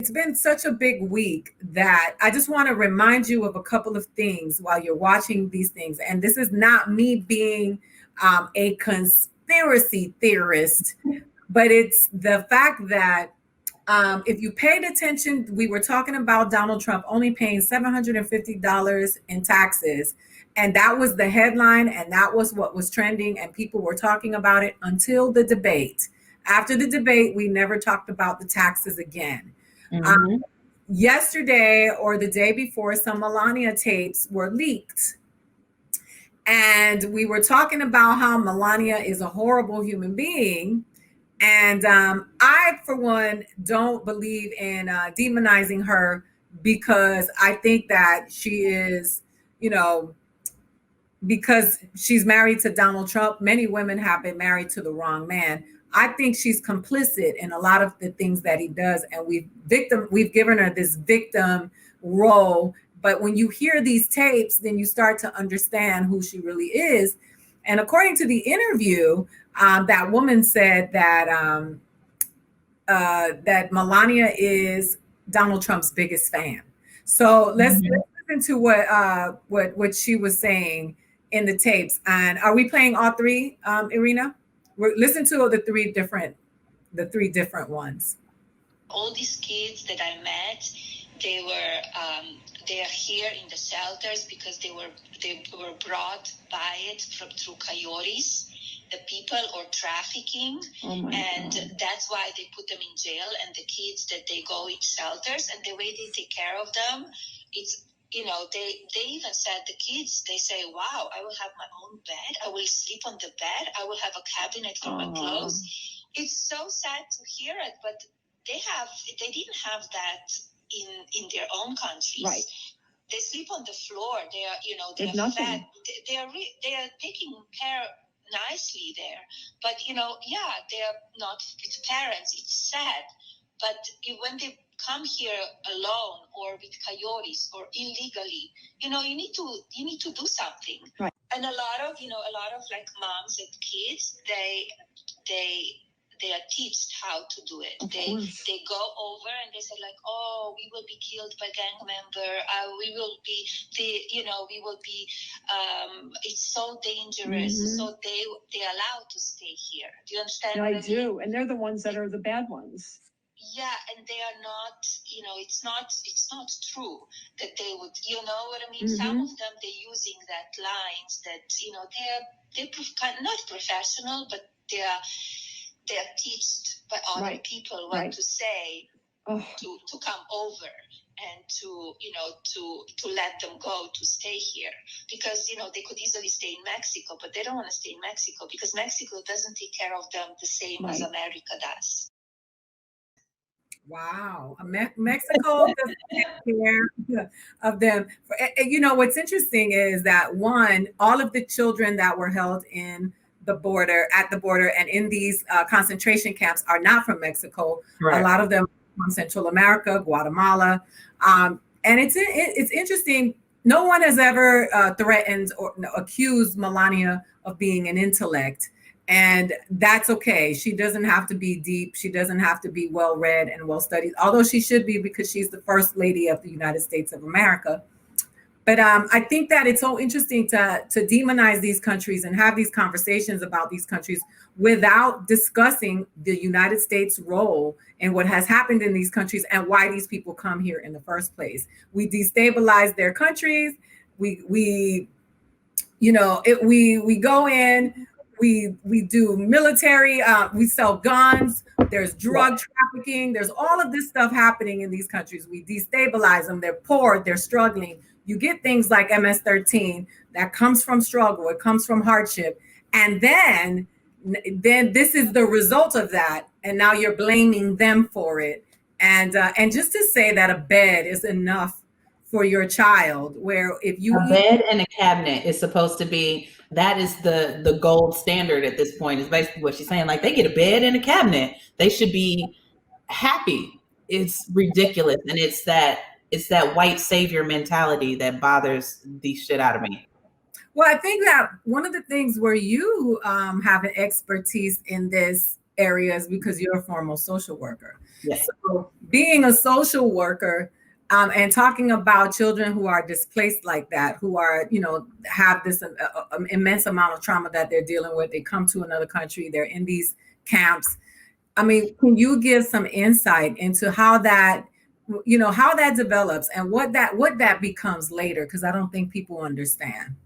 It's been such a big week that I just want to remind you of a couple of things while you're watching these things. And this is not me being a conspiracy theorist, but it's the fact that if you paid attention, we were talking about Donald Trump only paying $750 in taxes. And that was the headline, and that was what was trending, and people were talking about it until the debate. After the debate, we never talked about the taxes again. Mm-hmm. Yesterday or the day before, some Melania tapes were leaked. And we were talking about how Melania is a horrible human being. And I, for one, don't believe in demonizing her, because I think that she is, because she's married to Donald Trump. Many women have been married to the wrong man. I think she's complicit in a lot of the things that he does, and we've given her this victim role. But when you hear these tapes, then you start to understand who she really is. And according to the interview, that woman said that that Melania is Donald Trump's biggest fan. So let's listen to what she was saying in the tapes. And are we playing all three, Irina? Listen to the three different ones. All these kids that I met, they are here in the shelters because they were brought by it through coyotes, the people, or trafficking, and God. That's why they put them in jail. And the kids that they go in shelters, and the way they take care of them, it's. They even said, the kids, they say, wow, I will have my own bed. I will sleep on the bed. I will have a cabinet for my clothes. It's so sad to hear it, but they didn't have that in their own countries. Right. They sleep on the floor. They are fed. They are taking care nicely there. But, they are not with parents. It's sad. But when they come here alone or with coyotes or illegally, you need to do something. Right. And a lot of like moms and kids, they are taught how to do it. They go over and they say like, oh, we will be killed by gang member. We will be it's so dangerous. Mm-hmm. So they allowed to stay here. Do you understand? I do. And they're the ones that are the bad ones. Yeah, and they are not, it's not true that they would, you know what I mean? Mm-hmm. Some of them, they're using that lines that, they're not professional, but they're taught by other people what to say to come over and to let them go to stay here. Because, they could easily stay in Mexico, but they don't want to stay in Mexico because Mexico doesn't take care of them the same as America does. Wow. Mexico doesn't take care of them. What's interesting is that, one, all of the children that were held at the border and in these concentration camps are not from Mexico. Right. A lot of them from Central America, Guatemala. And it's interesting. No one has ever threatened or accused Melania of being an intellect. And that's okay. She doesn't have to be deep. She doesn't have to be well-read and well-studied, although she should be because she's the first lady of the United States of America. But I think that it's so interesting to demonize these countries and have these conversations about these countries without discussing the United States' role and what has happened in these countries and why these people come here in the first place. We destabilize their countries. We go in. We do military, we sell guns, there's drug trafficking, there's all of this stuff happening in these countries. We destabilize them, they're poor, they're struggling. You get things like MS-13 that comes from struggle, it comes from hardship. And then this is the result of that. And now you're blaming them for it. And just to say that a bed is enough for your child, where if you bed and a cabinet is supposed to be, that is the gold standard at this point, is basically what she's saying. Like, they get a bed and a cabinet, they should be happy. It's ridiculous. And it's that white savior mentality that bothers the shit out of me. Well, I think that one of the things where you have an expertise in this areas because you're a formal social worker. Yes. So being a social worker and talking about children who are displaced like that, who are, have this immense amount of trauma that they're dealing with. They come to another country, they're in these camps. I mean, can you give some insight into how that, how that develops and what that becomes later? Because I don't think people understand.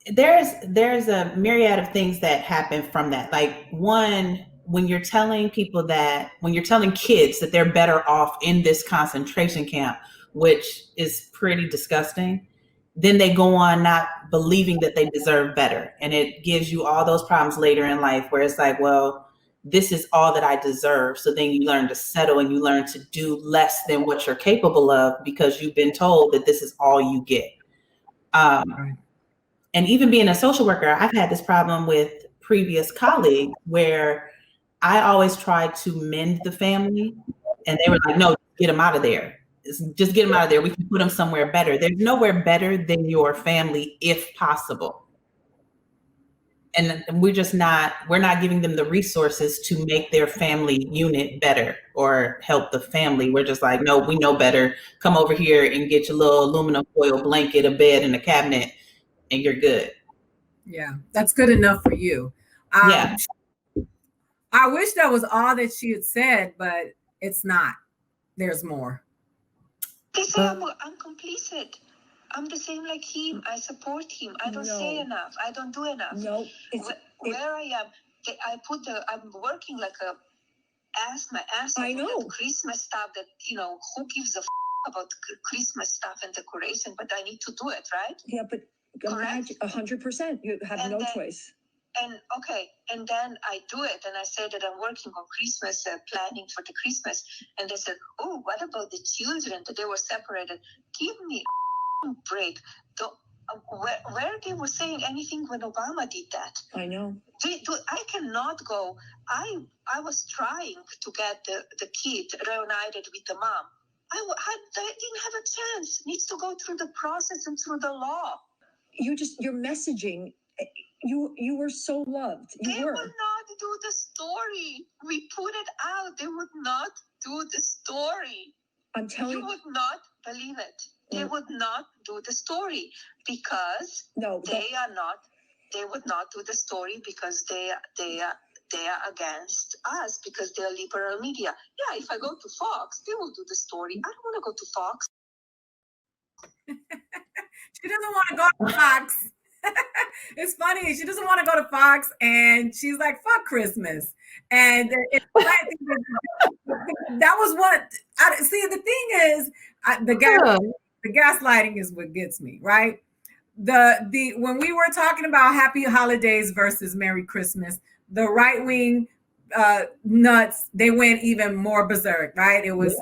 There's a myriad of things that happen from that. Like, one, when you're telling kids that they're better off in this concentration camp, which is pretty disgusting, then they go on not believing that they deserve better. And it gives you all those problems later in life where it's like, well, this is all that I deserve. So then you learn to settle and you learn to do less than what you're capable of because you've been told that this is all you get. Right. And even being a social worker, I've had this problem with previous colleagues where I always tried to mend the family and they were like, no, get them out of there. Just get them out of there. We can put them somewhere better. There's nowhere better than your family if possible. And we're not giving them the resources to make their family unit better or help the family. We're just like, no, we know better. Come over here and get your little aluminum foil blanket, a bed, and a cabinet, and you're good. Yeah, that's good enough for you. Yeah. I wish that was all that she had said, but it's not. There's more. They say I'm complicit. I'm the same like him. I support him. I don't say enough. I don't do enough. No, where I am, I'm working like my ass off. I know. Christmas stuff that, who gives a about Christmas stuff and decoration, but I need to do it, right? Yeah, but 100%. You have no choice. And then I do it, and I say that I'm working on Christmas, planning for the Christmas, and they said, oh, what about the children that they were separated? Give me a break. Where they were saying anything when Obama did that? I know. I cannot go. I was trying to get the kid reunited with the mom. I didn't have a chance. Needs to go through the process and through the law. Your messaging, you were so loved. They would not do the story. We put it out. They would not do the story. I'm telling you. You would not believe it. They would not do the story because they would not do the story because they are against us because they're liberal media. Yeah, if I go to Fox, they will do the story. I don't want to go to Fox. She doesn't want to go to Fox. It's funny. She doesn't want to go to Fox, and she's like, "Fuck Christmas." And that was what. See, the thing is, the gaslighting is what gets me, right? The when we were talking about Happy Holidays versus Merry Christmas, the right wing nuts, they went even more berserk, right? It was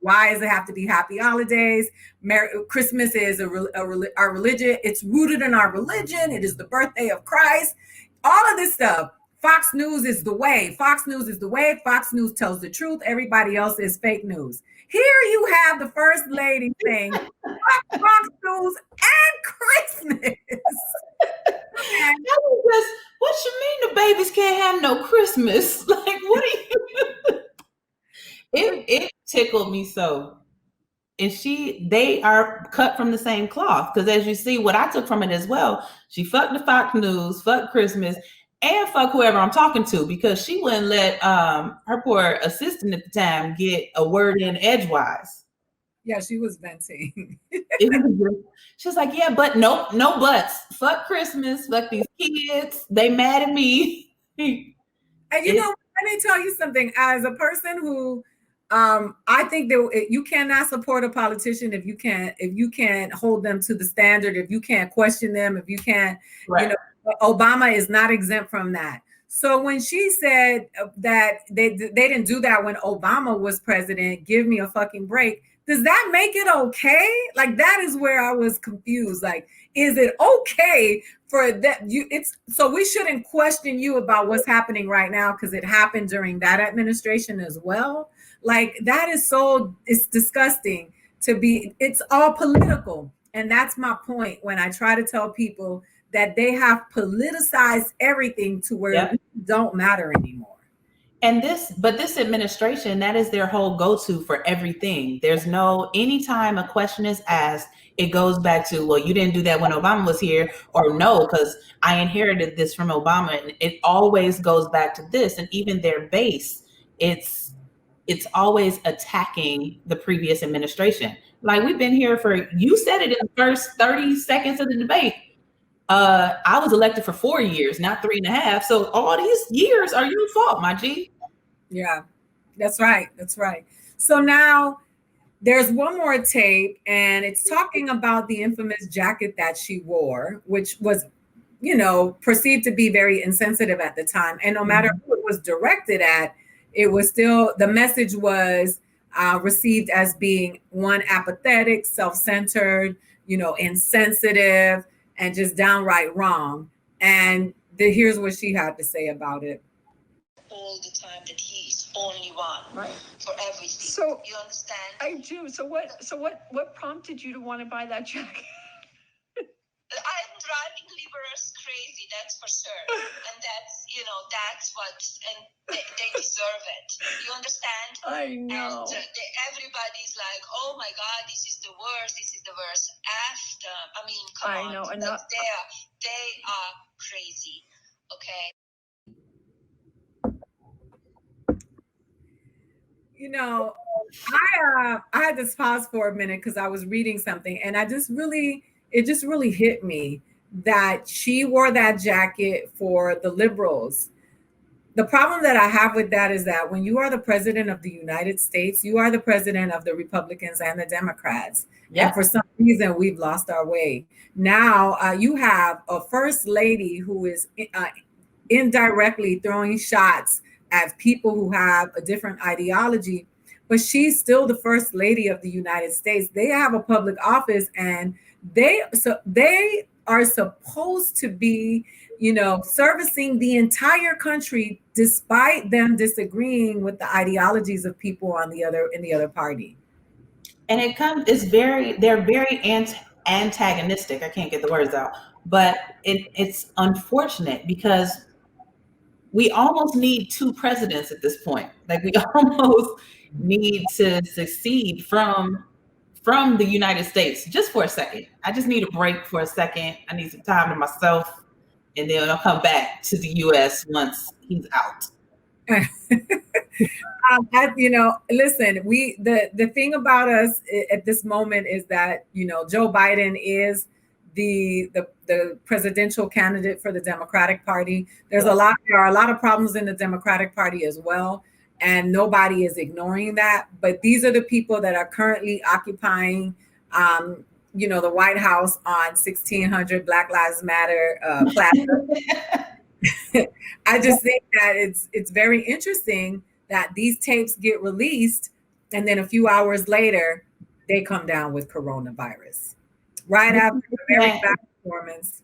why does it have to be Happy Holidays? Christmas is our religion. It's rooted in our religion. It is the birthday of Christ. All of this stuff. Fox News is the way. Fox News is the way. Fox News tells the truth. Everybody else is fake news. Here you have the first lady saying Fox News and Christmas. What you mean the babies can't have no Christmas? Like, what are you? It tickled me so. And they are cut from the same cloth. Because as you see, what I took from it as well, she fucked the Fox News, fuck Christmas, and fuck whoever I'm talking to, because she wouldn't let her poor assistant at the time get a word in edgewise. Yeah, she was venting. She was like, yeah, but no buts. Fuck Christmas, fuck these kids. They mad at me. And let me tell you something. As a person who I think that you cannot support a politician if you can't hold them to the standard, if you can't question them, if you can't, Obama is not exempt from that. So when she said that they didn't do that when Obama was president, give me a fucking break. Does that make it okay? Like, that is where I was confused. Like, is it okay for that? So we shouldn't question you about what's happening right now because it happened during that administration as well. Like, that is it's disgusting it's all political. And that's my point when I try to tell people that they have politicized everything to where it don't matter anymore. And this administration, that is their whole go-to for everything. There's no, anytime a question is asked, it goes back to, well, you didn't do that when Obama was here, or no, because I inherited this from Obama. And it always goes back to this. And even their base, it's always attacking the previous administration. Like, we've been here for, you said it in the first 30 seconds of the debate. I was elected for 4 years, not 3.5. So all these years are your fault, my G. Yeah, that's right. That's right. So now there's one more tape, and it's talking about the infamous jacket that she wore, which was, perceived to be very insensitive at the time. And no matter who it was directed at, it was still, the message was received as being, one, apathetic, self-centered, insensitive, and just downright wrong. And here's what she had to say about it. All the time that he is only one, right, for everything. So you understand? I do. So what prompted you to want to buy that jacket? I'm driving laborers crazy, that's for sure. And that's what, and they deserve it. You understand? I know. And everybody's like, oh my God, this is the worst, this is the worst. After, come on. I know. And they are crazy, okay? I had to pause for a minute because I was reading something, and it just really hit me that she wore that jacket for the liberals. The problem that I have with that is that when you are the president of the United States, you are the president of the Republicans and the Democrats. Yeah. And for some reason, we've lost our way. Now you have a first lady who is indirectly throwing shots at people who have a different ideology, but she's still the first lady of the United States. They have a public office, and they are supposed to be, servicing the entire country, despite them disagreeing with the ideologies of people in the other party. And they're very antagonistic. I can't get the words out, but it's unfortunate because we almost need two presidents at this point. Like, we almost need to secede from the United States just for a second. I just need a break for a second. I need some time to myself, and then I'll come back to the US once he's out. Listen, the thing about us at this moment is that, Joe Biden is the presidential candidate for the Democratic Party. There are a lot of problems in the Democratic Party as well, and nobody is ignoring that. But these are the people that are currently occupying, the White House on 1600 Black Lives Matter plaza. I just think that it's very interesting that these tapes get released, and then a few hours later, they come down with coronavirus. Right after the very bad performance.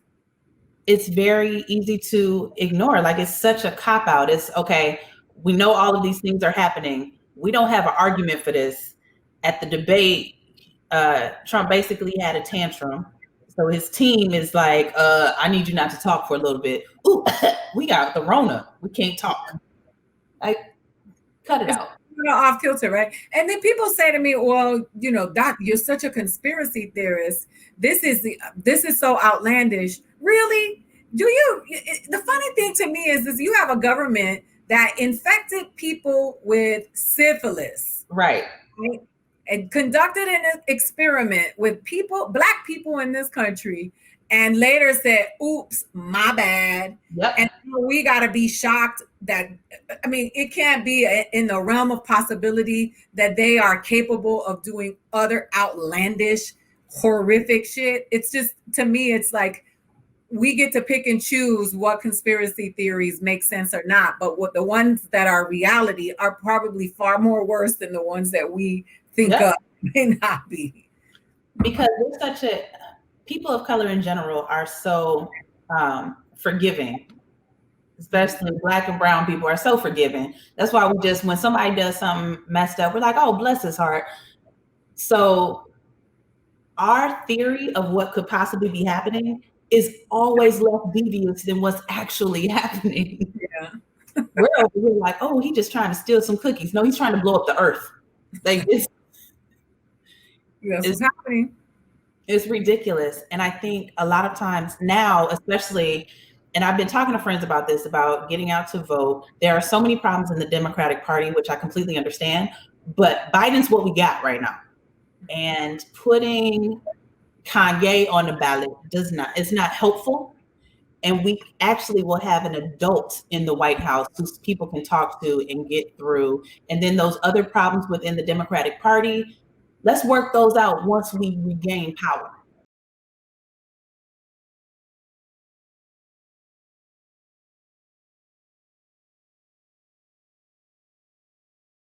It's very easy to ignore. Like, it's such a cop-out. It's okay, we know all of these things are happening. We don't have an argument for this. At the debate, Trump basically had a tantrum. So his team is like, I need you not to talk for a little bit. Ooh, we got the Rona. We can't talk. Like, cut it out. Off kilter, right? And then people say to me, well, Doc, you're such a conspiracy theorist. This is so outlandish. Really? The funny thing to me is you have a government that infected people with syphilis. Right? And conducted an experiment with Black people in this country, and later said, oops, my bad. Yep. And we got to be shocked that, it can't be in the realm of possibility that they are capable of doing other outlandish, horrific shit. It's just, to me, it's like, we get to pick and choose what conspiracy theories make sense or not. But what the ones that are reality are probably far more worse than the ones that we think of may not be. Because people of color in general are so forgiving, especially Black and brown people are so forgiving. That's why when somebody does something messed up, we're like, oh, bless his heart. So our theory of what could possibly be happening is always less devious than what's actually happening. Yeah. We're over here like, oh, he's just trying to steal some cookies. No, he's trying to blow up the earth. Like That's what's happening. It's ridiculous. And I think a lot of times now, especially, and I've been talking to friends about this, about getting out to vote. There are so many problems in the Democratic Party, which I completely understand, but Biden's what we got right now. And putting Kanye on the ballot it's not helpful. And we actually will have an adult in the White House who people can talk to and get through. And then those other problems within the Democratic Party, let's work those out once we regain power.